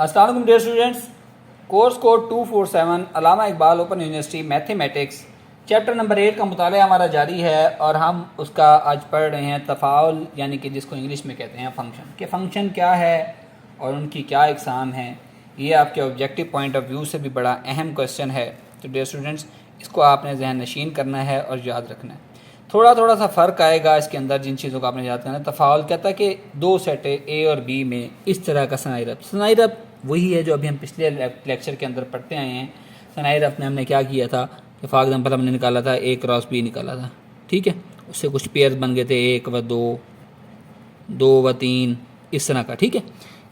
अस्सलाम वालेकुम dear students, course code 247 Allama Iqbal open university mathematics chapter number 8 का मुताला हमारा जारी है और हम उसका आज पढ़ रहे हैं तफ़ाउल, यानी कि जिसको इंग्लिश में कहते हैं फ़ंक्शन। कि फ़ंक्शन क्या है और उनकी क्या इकसाम है, ये आपके ऑब्जेक्टिव पॉइंट ऑफ व्यू से भी बड़ा अहम क्वेश्चन है। तो डियर स्टूडेंट्स, इसको आपने जहन नशीन करना है और याद रखना है। थोड़ा सा फ़र्क आएगा इसके अंदर जिन चीज़ों को आपने याद करना है। तफ़ाउल कहता है कि दो सेट ए और बी में इस तरह का सनाई रब्त वही है जो अभी हम पिछले लेक्चर के अंदर पढ़ते आए हैं। सनाई रब्त में हमने क्या किया था कि फॉर एग्जाम्पल हमने निकाला था ए क्रॉस बी निकाला था, ठीक है। उससे कुछ पेयर्स बन गए थे, 1 व 2, 2 व 3, इस तरह का, ठीक है।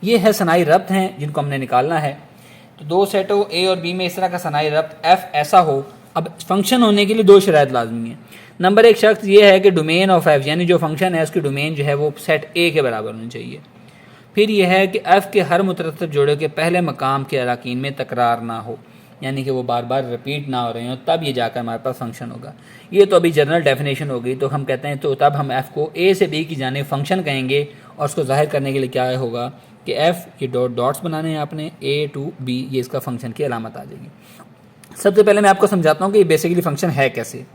ये है सनाई रब्त हैं जिनको हमने निकालना है। तो दो सेटों ए और बी में इस तरह का सनाई रब्त एफ ऐसा हो। अब फंक्शन होने के लिए दो शराइत लाजमी है। नंबर एक शर्त ये है कि डोमेन ऑफ एफ, यानी जो फंक्शन है उसकी डोमेन जो है वो सेट ए के बराबर होनी चाहिए। फिर यह है कि एफ के हर मुतरत्तिब जोड़े के पहले मकाम के अराकीन में तकरार ना हो, यानी कि वो बार बार रिपीट ना हो रहे हो, तब ये जाकर हमारे पास फंक्शन होगा। ये तो अभी जनरल डेफिनेशन हो गई। तो हम कहते हैं तो तब हम एफ़ को ए से बी की जाने फंक्शन कहेंगे और उसको जाहिर करने के लिए क्या होगा कि एफ़ ये डॉट्स बनाने हैं आपने, ए टू बी, ये इसका फंक्शन की अलामत आ जाएगी। सबसे पहले मैं आपको समझाता हूँ कि ये बेसिकली फंक्शन है कैसे,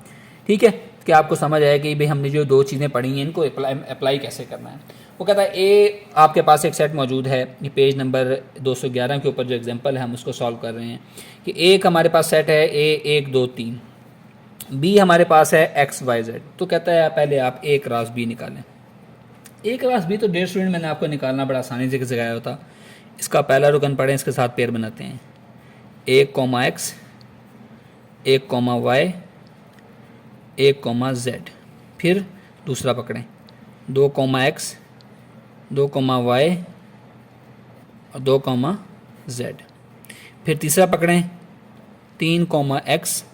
ठीक है, कि आपको समझ आए कि भाई हमने जो दो चीज़ें पढ़ी हैं इनको अप्लाई कैसे करना है। वो कहता है ए आपके पास एक सेट मौजूद है, ये पेज नंबर 211 के ऊपर जो एग्जांपल है हम उसको सॉल्व कर रहे हैं कि एक हमारे पास सेट है ए 1 2 3, बी हमारे पास है एक्स वाई जेड। तो कहता है पहले आप ए क्रॉस बी निकालें। ए क्रॉस बी तो डेढ़ स्टूडेंट मैंने आपको निकालना बड़ा आसानी से सिखाया होता। इसका पहला रुकन पढ़ें, इसके साथ पेयर बनाते हैं, 1 एक्स 1 वाई 1 जेड। फिर दूसरा पकड़ें, 2 एक्स 2 वाई और 2 जेड। फिर तीसरा पकड़ें, 3 एक्स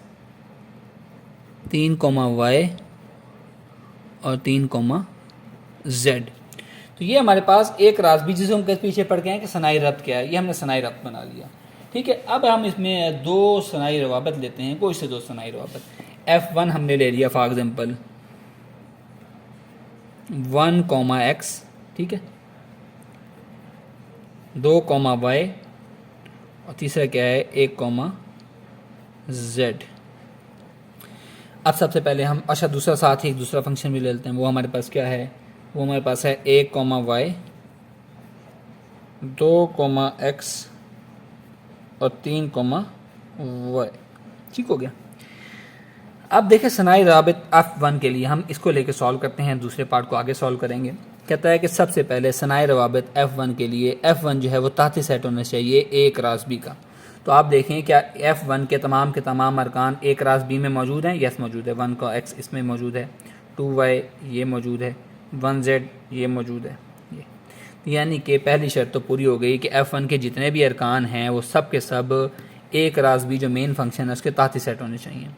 3 वाई और 3 जेड। तो ये हमारे पास एक रास भी जिसे हम पीछे पढ़ गए हैं कि सनाई रब्त क्या है, ये हमने सनाई रब्त बना लिया, ठीक है। अब हम इसमें दो सनाई रवाबत लेते हैं, कोई से दो सनाई रवाबत। F1 हमने ले लिया फॉर एग्जाम्पल 1 एक्स, ठीक है, 2 वाई और तीसरा क्या है 1 जेड। अब सबसे पहले हम अच्छा दूसरा साथ ही एक दूसरा फंक्शन भी ले लेते हैं। वो हमारे पास क्या है, वो हमारे पास है 1 वाई 2 एक्स और 3 वाई, ठीक हो गया। अब देखें सनाई राबित F1 के लिए हम इसको लेके सॉल्व करते हैं, दूसरे पार्ट को आगे सॉल्व करेंगे। कहता है कि सबसे पहले सनाई रवाबित F1 के लिए F1 जो है वो ताती सेट होना चाहिए ए क्रॉस बी का। तो आप देखें क्या F1 के तमाम अरकान ए क्रॉस बी में मौजूद हैं? यस मौजूद है। 1 का एक्स इसमें मौजूद है, 2 वाई ये मौजूद है, 1 जेड ये मौजूद है। ये यानी कि पहली शर्त तो पूरी हो गई कि F1 के जितने भी अरकान हैं वो सब के सब ए क्रॉस बी जो मेन फंक्शन है उसके ताती सेट होने चाहिए।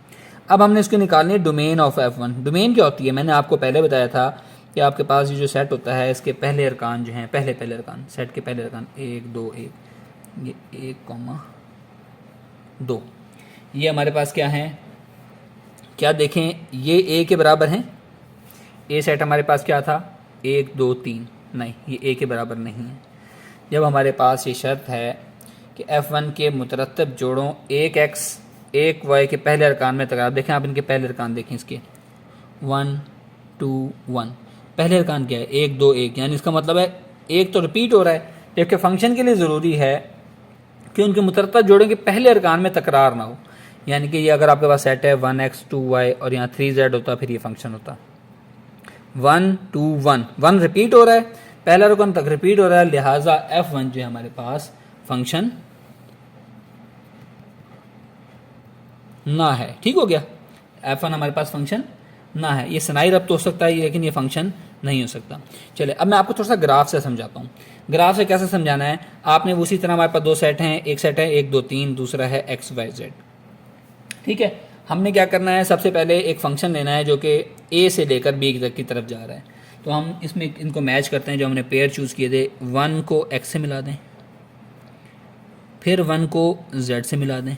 अब हमने इसको निकालनी है डोमेन ऑफ F1। डोमेन क्या होती है, मैंने आपको पहले बताया था कि आपके पास ये जो सेट होता है इसके पहले अरकान जो हैं, पहले अरकान सेट के पहले अरकान 1 2 1, ये 1 2, ये हमारे पास क्या है, क्या देखें ये ए के बराबर हैं। ए सेट हमारे पास क्या था 1 2 3, नहीं ये ए के बराबर नहीं है। जब हमारे पास ये शर्त है कि F1 के मुतरत्तिब जोड़ों 1 एक्स 1 वाई के पहले अरकान में तकरार, देखें आप इनके पहले अरकान देखें इसके 1 2 1, पहले अरकान क्या है 1 2 1, यानी इसका मतलब है एक तो रिपीट हो रहा है, जबकि फंक्शन के लिए ज़रूरी है कि उनके मुतरत्तिब जोड़ों के पहले अरकान में तकरार ना हो। यानी कि ये अगर आपके पास सेट है 1 एक्स 2 वाई और यहाँ 3 जेड होता, फिर ये फंक्शन होता 1 2 1, 1 रिपीट हो रहा है, पहला रुकन तक रिपीट हो रहा है, लिहाजा F1 जो है हमारे पास फंक्शन ना है, ठीक हो गया। F1 हमारे पास फंक्शन ना है। ये सनाई रब्त हो सकता है लेकिन ये फंक्शन नहीं हो सकता। चलिए अब मैं आपको थोड़ा सा ग्राफ से समझाता हूँ। ग्राफ से कैसे समझाना है, आपने उसी तरह हमारे पास दो सेट हैं, एक सेट है 1 2 3, दूसरा है एक्स वाई जेड, ठीक है। हमने क्या करना है, सबसे पहले एक फंक्शन लेना है जो कि ए से लेकर बी तक की तरफ जा रहा है। तो हम इसमें इनको मैच करते हैं, जो हमने पेयर चूज़ किए थे, 1 को एक्स से मिला दें, फिर 1 को जेड से मिला दें,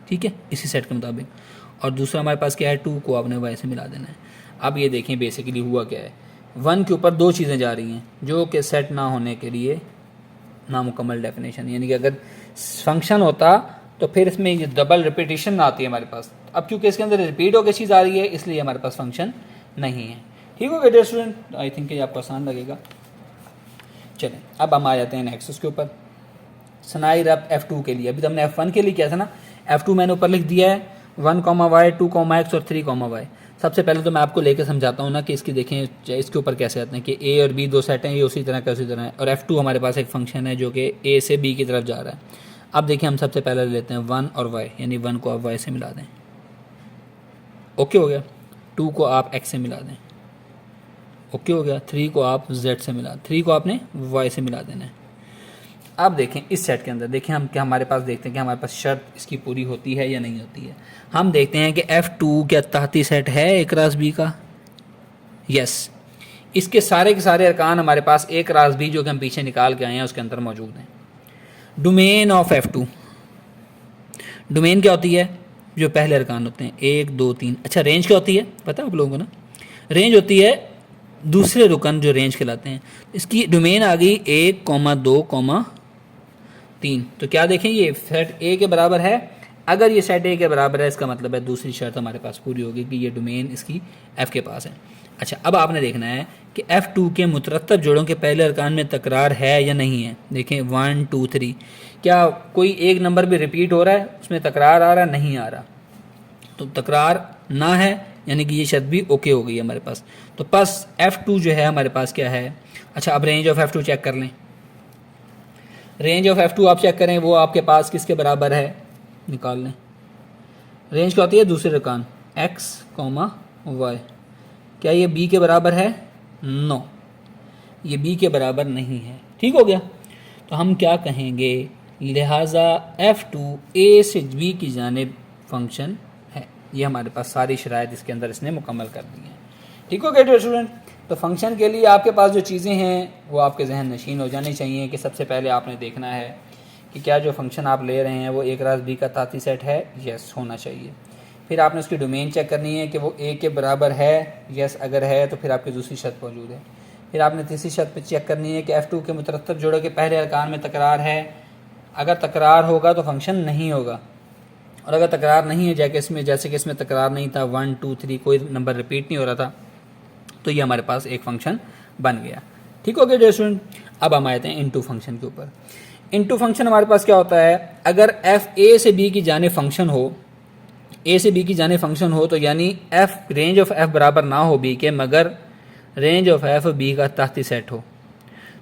ठीक है, इसी सेट के मुताबिक, और दूसरा हमारे पास क्या है 2 को आपने वाई से मिला देना है। अब ये देखें बेसिकली हुआ क्या है, 1 के ऊपर दो चीज़ें जा रही हैं जो कि सेट ना होने के लिए नामुकम्मल डेफिनेशन, यानी कि अगर फंक्शन होता तो फिर इसमें ये डबल रिपीटिशन ना आती है हमारे पास। अब क्योंकि इसके अंदर रिपीट होकर चीज़ आ रही है इसलिए हमारे पास फंक्शन नहीं है। ठीक हो गया डियर स्टूडेंट, आई थिंक ये आपको आसान लगेगा। चलें अब हम आ जाते हैं नेक्स्ट उसके ऊपर, सनाई रब F2 के लिए। अभी तो हमने F1 के लिए किया था ना, F2 मैंने ऊपर लिख दिया है 1, y 2, x और 3, y। सबसे पहले तो मैं आपको लेकर समझाता हूँ ना कि इसकी देखें इसके ऊपर कैसे आते हैं कि A और B दो सेट हैं, ये उसी तरह का उसी तरह है, और F2 हमारे पास एक फंक्शन है जो कि A से B की तरफ जा रहा है। अब देखिए हम सबसे पहले लेते हैं 1 और y, यानी 1 को आप y से मिला दें, ओके हो गया। 2 को आप x से मिला दें, ओके हो गया। 3 को आप z से मिला, 3 को आपने y से मिला देना है। अब देखें इस सेट के अंदर देखें हम क्या हमारे पास देखते हैं कि हमारे पास शर्त इसकी पूरी होती है या नहीं होती है। हम देखते हैं कि F2 क्या तहती सेट है A क्रॉस B का, यस। इसके सारे के सारे अरकान हमारे पास A क्रॉस B जो कि हम पीछे निकाल के आए हैं उसके अंदर मौजूद हैं। डोमेन ऑफ F2, डोमेन क्या होती है, जो पहले अरकान होते हैं 1 2 3। अच्छा रेंज क्या होती है पता है आप लोगों को ना, रेंज होती है दूसरे रुकन जो रेंज कहलाते हैं। इसकी डोमेन आ गई 1, 2, 3। तो क्या देखें ये सेट A के बराबर है, अगर ये सेट A के बराबर है इसका मतलब है दूसरी शर्त हमारे पास पूरी होगी कि ये डोमेन इसकी F के पास है। अच्छा अब आपने देखना है कि F2 के मुतरत्तब जोड़ों के पहले अरकान में तकरार है या नहीं है। देखें 1 2 3, क्या कोई एक नंबर भी रिपीट हो रहा है, उसमें तकरार आ रहा है, नहीं आ रहा। तो तकरार ना है यानी कि ये शर्त भी ओके हो गई है हमारे पास। तो बस F2 जो है हमारे पास क्या है। अच्छा अब रेंज ऑफ F2 चेक कर लें, रेंज ऑफ F2 आप चेक करें वो आपके पास किसके बराबर है, निकाल लें। रेंज क्या होती है दूसरे रकान x, y। क्या ये B के बराबर है, नो ये B के बराबर नहीं है। ठीक हो गया, तो हम क्या कहेंगे, लिहाजा F2 A से B की जानिब फंक्शन है। ये हमारे पास सारी शराइत इसके अंदर इसने मुकम्मल कर दी हैं। ठीक हो गया स्टूडेंट, तो फंक्शन के लिए आपके पास जो चीज़ें हैं वो आपके जहन नशीन हो जानी चाहिए कि सबसे पहले आपने देखना है कि क्या जो फंक्शन आप ले रहे हैं वो A क्रॉस B का ताती सेट है, यस होना चाहिए। फिर आपने उसकी डोमेन चेक करनी है कि वो A के बराबर है, यस अगर है तो फिर आपकी दूसरी शर्त मौजूद है। फिर आपने तीसरी शर्त पे चेक करनी है कि F2 के मुतरत्तब जोड़ों के पहले अरकान में तकरार है, अगर तकरार होगा तो फंक्शन नहीं होगा, और अगर तकरार नहीं है जैसे कि इसमें तकरार नहीं था 1 2 3 कोई नंबर रिपीट नहीं हो रहा था, तो ये हमारे पास एक फंक्शन बन गया। ठीक हो गया डियर स्टूडेंट। अब हम आते हैं इनटू फंक्शन के ऊपर। इनटू फंक्शन हमारे पास क्या होता है, अगर F A से B की जाने फंक्शन हो, A से B की जाने फंक्शन हो तो यानी F रेंज ऑफ F बराबर ना हो B के मगर रेंज ऑफ F B का तहती सेट हो,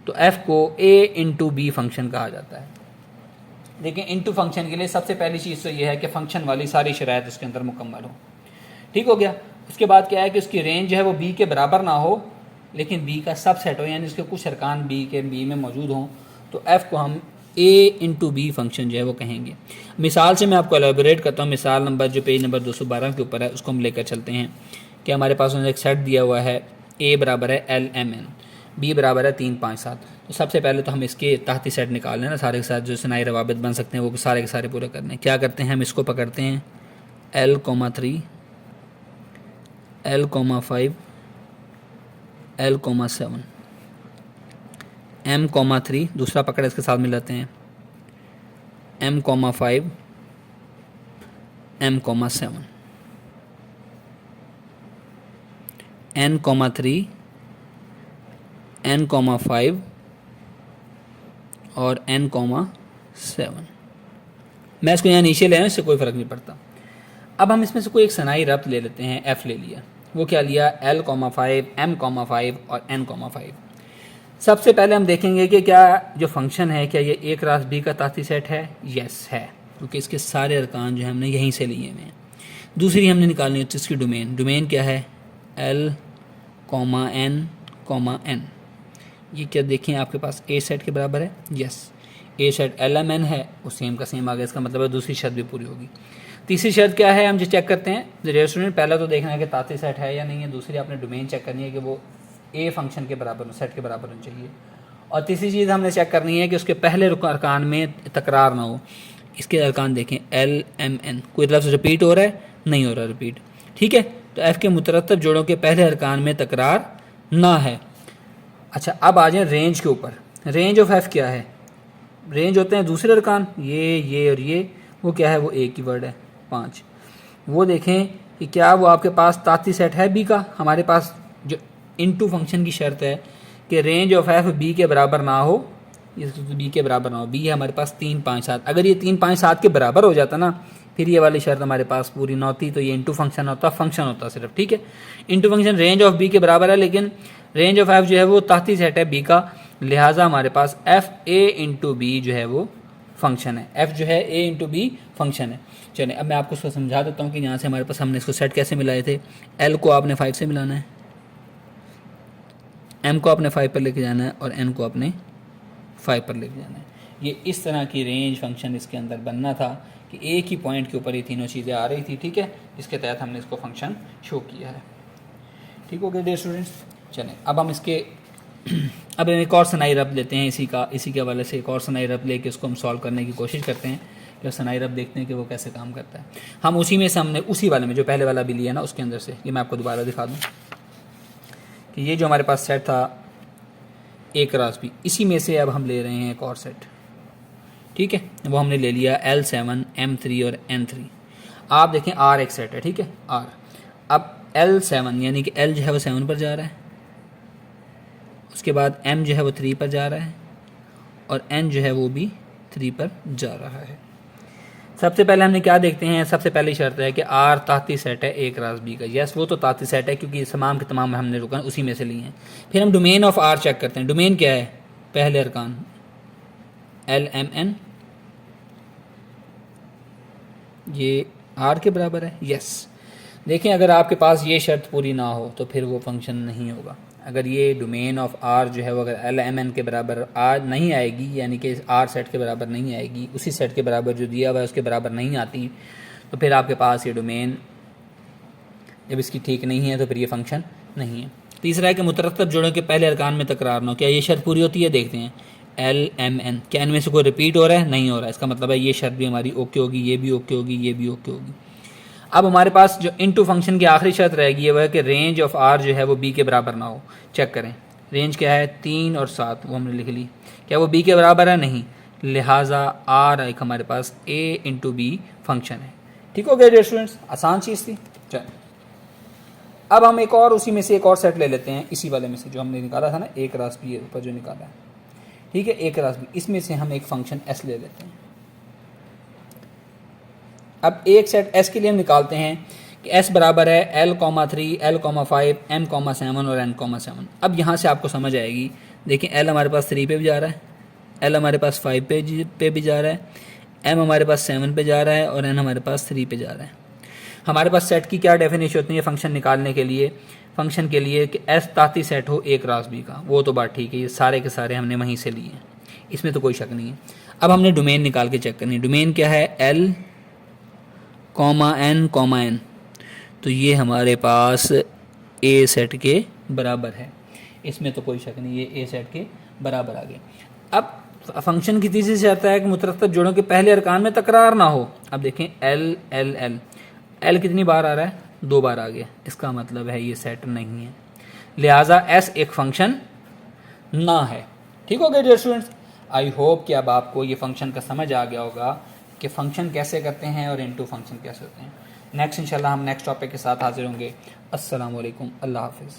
तो F को A इंटू B फंक्शन कहा जाता है। देखिए इनटू फंक्शन के लिए सबसे पहली चीज़ तो ये है कि फंक्शन वाली सारी शराइत उसके अंदर मुकम्मल हो। ठीक हो गया, उसके बाद क्या है कि उसकी रेंज जो है वो B के बराबर ना हो लेकिन B का सब सेट हो, यानी उसके कुछ अरकान B में मौजूद हों, तो F को हम A इंटू B फंक्शन जो है वो कहेंगे। मिसाल से मैं आपको एलेबोरेट करता हूँ। मिसाल नंबर जो पेज नंबर 212 के ऊपर है उसको हम लेकर चलते हैं कि हमारे पास उन्होंने एक सेट दिया हुआ है, A बराबर है LMN, B बराबर है 3 5 7। तो सबसे पहले तो हम इसके तहती सेट निकाल लें ना, सारे के साथ जो सनाई रवाबित बन सकते हैं वो सारे के सारे पूरे करने। क्या करते हैं, हम इसको पकड़ते हैं L, 3, L, 5, L, 7, M, 3, दूसरा पकड़ इसके साथ मिलाते हैं M, 5, M, 7, N, 3, N, 5 और N, 7। मैं इसको यहाँ नीचे ले आया, इससे कोई फ़र्क नहीं पड़ता। अब हम इसमें से कोई एक सनाई रब्त ले लेते हैं। F ले लिया, वो क्या लिया, L, 5, M, 5 और N, 5। सबसे पहले हम देखेंगे कि क्या जो फंक्शन है क्या ये A क्रॉस B का ताती सेट है, यस है, क्योंकि इसके सारे अरकान जो है हमने यहीं से लिए हुए हैं। दूसरी हमने निकालनी है इसकी डोमेन। डोमेन क्या है, L, N, N। ये क्या देखें आपके पास A सेट के बराबर है, यस A सेट LMN है, वो सेम का सेम आ गया, इसका मतलब है दूसरी शर्त भी पूरी होगी। तीसरी शर्त क्या है, हम जो चेक करते हैं डियर स्टूडेंट, पहला तो देखना है कि ताती सेट है या नहीं है, दूसरी आपने डोमेन चेक करनी है कि वो A फंक्शन के बराबर सेट के बराबर होनी चाहिए, और तीसरी चीज़ हमने चेक करनी है कि उसके पहले अरकान में तकरार ना हो। इसके अरकान देखें LMN, कोई लफ्ज़ रिपीट हो रहा है, नहीं हो रहा रिपीट, ठीक है। तो F के मुतरत्तब जोड़ों के पहले अरकान में तकरार ना है। अच्छा अब आ जाए रेंज के ऊपर। रेंज ऑफ F क्या है, रेंज होते हैं दूसरे अरकान, ये और ये, वो क्या है, वो एक ही वर्ड है 5। वो देखें कि क्या वो आपके पास ताती सेट है बी का। हमारे पास जो इनटू फंक्शन की शर्त है कि रेंज ऑफ एफ बी के बराबर ना हो, बी के बराबर ना हो। बी है हमारे पास 3 5 7, अगर ये 3 5 7 के बराबर हो जाता ना, फिर ये वाली शर्त हमारे पास पूरी ना होती, तो ये इनटू फंक्शन होता, फंक्शन होता सिर्फ, ठीक है। Into function range of B के बराबर है, लेकिन रेंज ऑफ एफ जो है वो ताती सेट है बी का, लिहाजा हमारे पास एफ ए इंटू बी जो है वो फंक्शन है। एफ जो है ए इंटू बी फंक्शन है। चलिए अब मैं आपको उसको समझा देता हूँ कि यहाँ से हमारे पास हमने इसको सेट कैसे मिलाए थे। एल को आपने 5 से मिलाना है, एम को आपने 5 पर लेके जाना है, और एन को आपने 5 पर लेके जाना है। ये इस तरह की रेंज फंक्शन इसके अंदर बनना था कि एक ही पॉइंट के ऊपर ये तीनों चीज़ें आ रही थी, ठीक है। इसके तहत हमने इसको फंक्शन शो किया है। ठीक हो गया डियर स्टूडेंट्स। चलें अब हम इसके अब एक और सनाई रब लेते हैं, इसी के हवाले से एक और सनाई रब लेके उसको हम सॉल्व करने की कोशिश करते हैं, कि सनाई रब देखते हैं कि वो कैसे काम करता है। हम उसी में से हमने उसी वाले में जो पहले वाला भी लिया ना, उसके अंदर से ये मैं आपको दोबारा दिखा दूँ कि ये जो हमारे पास सेट था ए क्रॉस बी, इसी में से अब हम ले रहे हैं एक और सेट, ठीक है। वो हमने ले लिया L7 M3 और N3। आप देखें R एक सेट है, ठीक है, R। अब L7 यानी कि L जो है वो 7 पर जा रहा है, उसके बाद M जो है वो 3 पर जा रहा है, और N जो है वो भी 3 पर जा रहा है। सबसे पहले हमने क्या देखते हैं, सबसे पहली शर्त है कि R ताती सेट है ए क्रॉस बी का। यस, वो तो ताती सेट है क्योंकि तमाम के तमाम हमने रुकन उसी में से लिए हैं। फिर हम डोमेन ऑफ R चेक करते हैं। डोमेन क्या है, पहले अरकान LMN, ये R के बराबर है। यस, देखें अगर आपके पास ये शर्त पूरी ना हो तो फिर वो फंक्शन नहीं होगा। अगर ये डोमेन ऑफ R जो है वो अगर LMN के बराबर R नहीं आएगी, यानी कि R सेट के बराबर नहीं आएगी, उसी सेट के बराबर जो दिया हुआ है उसके बराबर नहीं आती, तो फिर आपके पास ये डोमेन जब इसकी ठीक नहीं है तो फिर ये फंक्शन नहीं है। तीसरा है कि मुतरतब जोड़ों के पहले अरकान में तकरार ना हो। क्या ये शर्त पूरी होती है, देखते हैं। LMN, क्या इनमें से कोई रिपीट हो रहा है, नहीं हो रहा है, इसका मतलब है ये शर्त भी हमारी ओके होगी, ये भी ओके होगी, ये भी ओके होगी। अब हमारे पास जो इनटू फंक्शन की आखिरी शर्त रहेगी वह है कि रेंज ऑफ R जो है वो B के बराबर ना हो। चेक करें, रेंज क्या है 3 और 7, वो हमने लिख ली। क्या वो B के बराबर है, नहीं, लिहाजा R एक हमारे पास A इंटू बी फंक्शन है। ठीक हो गया डियर स्टूडेंट्स, आसान चीज़ थी। चल अब हम एक और उसी में से एक और सेट ले लेते हैं, इसी वाले में से जो हमने निकाला था ना, A क्रॉस B ऊपर जो निकाला है, ठीक है, A क्रॉस B, इसमें से हम एक फंक्शन S ले लेते हैं। अब एक सेट S के लिए हम निकालते हैं कि S बराबर है L,3, L,5, M,7 और N,7। अब यहाँ से आपको समझ आएगी। देखिए L हमारे पास 3 पे भी जा रहा है, L हमारे पास 5 पे भी जा रहा है, M हमारे पास 7 पे जा रहा है, और N हमारे पास 3 पे जा रहा है। हमारे पास सेट की क्या डेफिनेशन होती है फंक्शन निकालने के लिए, फंक्शन के लिए कि S ताती सेट हो A क्रॉस B का। वो तो बात ठीक है, ये सारे के सारे हमने वहीं से लिए हैं, इसमें तो कोई शक नहीं है। अब हमने डोमेन निकाल के चेक करनी है। डोमेन क्या है, L, N, तो ये हमारे पास A सेट के बराबर है, इसमें तो कोई शक नहीं, ये A सेट के बराबर आ गए। अब फंक्शन की तीसरी शर्त है कि मुतरतब जोड़ों के पहले अरकान में तकरार ना हो। अब देखें L कितनी बार आ रहा है, 2 बार आ गया, इसका मतलब है ये सेट नहीं है, लिहाजा S एक फंक्शन ना है। ठीक हो गया डियर स्टूडेंट्स। आई होप कि अब आपको ये फंक्शन का समझ आ गया होगा कि फ़ंक्शन कैसे करते हैं और इनटू फंक्शन कैसे होते हैं। नेक्स्ट इंशाल्लाह हम नेक्स्ट टॉपिक के साथ हाजिर होंगे। अस्सलाम वालेकुम, अल्लाह हाफिज़।